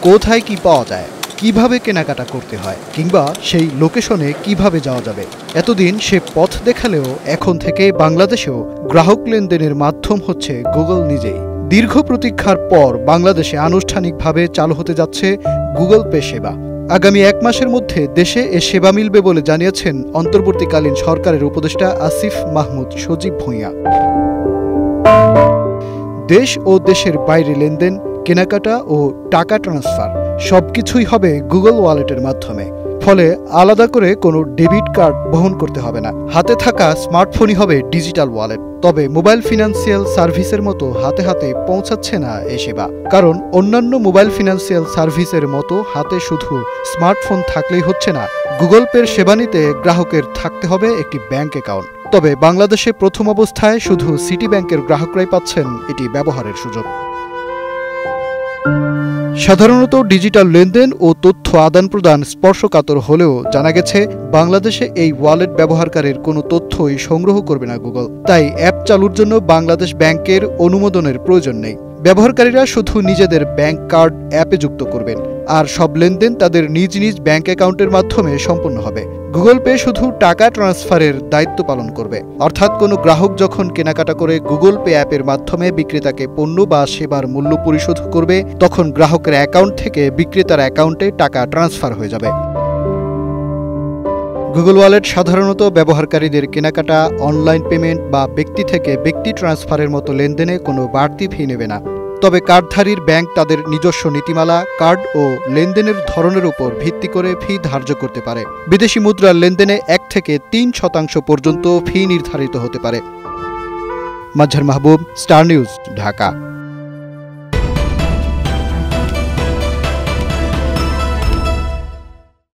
কোথায় কি পাওয়া যায়, কিভাবে কেনাকাটা করতে হয়, কিংবা সেই লোকেশনে কিভাবে যাওয়া যাবে। এতদিন সে পথ দেখালেও এখন থেকে বাংলাদেশেও গ্রাহক লেনদেনের মাধ্যম হচ্ছে গুগল নিজেই। দীর্ঘ প্রতীক্ষার পর বাংলাদেশে আনুষ্ঠানিকভাবে চালু হতে যাচ্ছে গুগল পে সেবা। আগামী 1 মাসের মধ্যে দেশে এ সেবা মিলবে বলে জানিয়েছেন অন্তর্বর্তীকালীন সরকারের উপদেষ্টা আসিফ মাহমুদ সজীব ভূঁইয়া। দেশ ও দেশের বাইরে লেনদেন, কেনাকাটা ও টাকা ট্রান্সফার সবকিছুই হবে গুগল ওয়ালেটের মাধ্যমে। ফলে আলাদা করে কোনো ডেবিট কার্ড বহন করতে হবে না। হাতে থাকা স্মার্টফোনই হবে ডিজিটাল ওয়ালেট। তবে মোবাইল ফিনান্সিয়াল সার্ভিসের মতো হাতে হাতে পৌঁছাচ্ছে না এ সেবা। কারণ অন্যান্য মোবাইল ফিনান্সিয়াল সার্ভিসের মতো হাতে শুধু স্মার্টফোন থাকলেই হচ্ছে না। গুগল পের সেবা নিতে গ্রাহকের থাকতে হবে একটি ব্যাংক অ্যাকাউন্ট। তবে বাংলাদেশে প্রথম অবস্থায় শুধু সিটি ব্যাংকের গ্রাহকরাই পাচ্ছেন এটি ব্যবহারের সুযোগ। সাধারণত ডিজিটাল লেনদেন ও তথ্য আদান প্রদান স্পর্শকাতর হলেও জানা গেছে বাংলাদেশে এই ওয়ালেট ব্যবহারকারীর কোনো তথ্যই সংগ্রহ করবে না গুগল। তাই অ্যাপ চালুর জন্য বাংলাদেশ ব্যাংকের অনুমোদনের প্রয়োজন নেই। ব্যবহারকারীরা শুধু নিজেদের ব্যাংক কার্ড অ্যাপে যুক্ত করবেন, আর সব লেনদেন তাদের নিজ নিজ ব্যাংক অ্যাকাউন্টের মাধ্যমে সম্পন্ন হবে। গুগল পে শুধু টাকা ট্রান্সফারের দায়িত্ব পালন করবে। অর্থাৎ কোনো গ্রাহক যখন কেনাকাটা করে গুগল পে অ্যাপের মাধ্যমে বিক্রেতাকে পণ্য বা সেবার মূল্য পরিশোধ করবে, তখন গ্রাহকের অ্যাকাউন্ট থেকে বিক্রেতার অ্যাকাউন্টে টাকা ট্রান্সফার হয়ে যাবে। গুগল ওয়ালেট সাধারণত ব্যবহারকারীদের কেনাকাটা, অনলাইন পেমেন্ট বা ব্যক্তি থেকে ব্যক্তি ট্রান্সফারের মতো লেনদেনে কোনো বাড়তি ফি নেবে না। তবে কার্ডধারীর ব্যাংক তাদের নিজস্ব নীতিমালা, কার্ড ও লেনদেনের ধরনের উপর ভিত্তি করে ফি ধার্য করতে পারে। বিদেশি মুদ্রার লেনদেনে 1 থেকে 3% পর্যন্ত ফি নির্ধারিত হতে পারে। মাজহার মাহবুব, স্টার নিউজ, ঢাকা।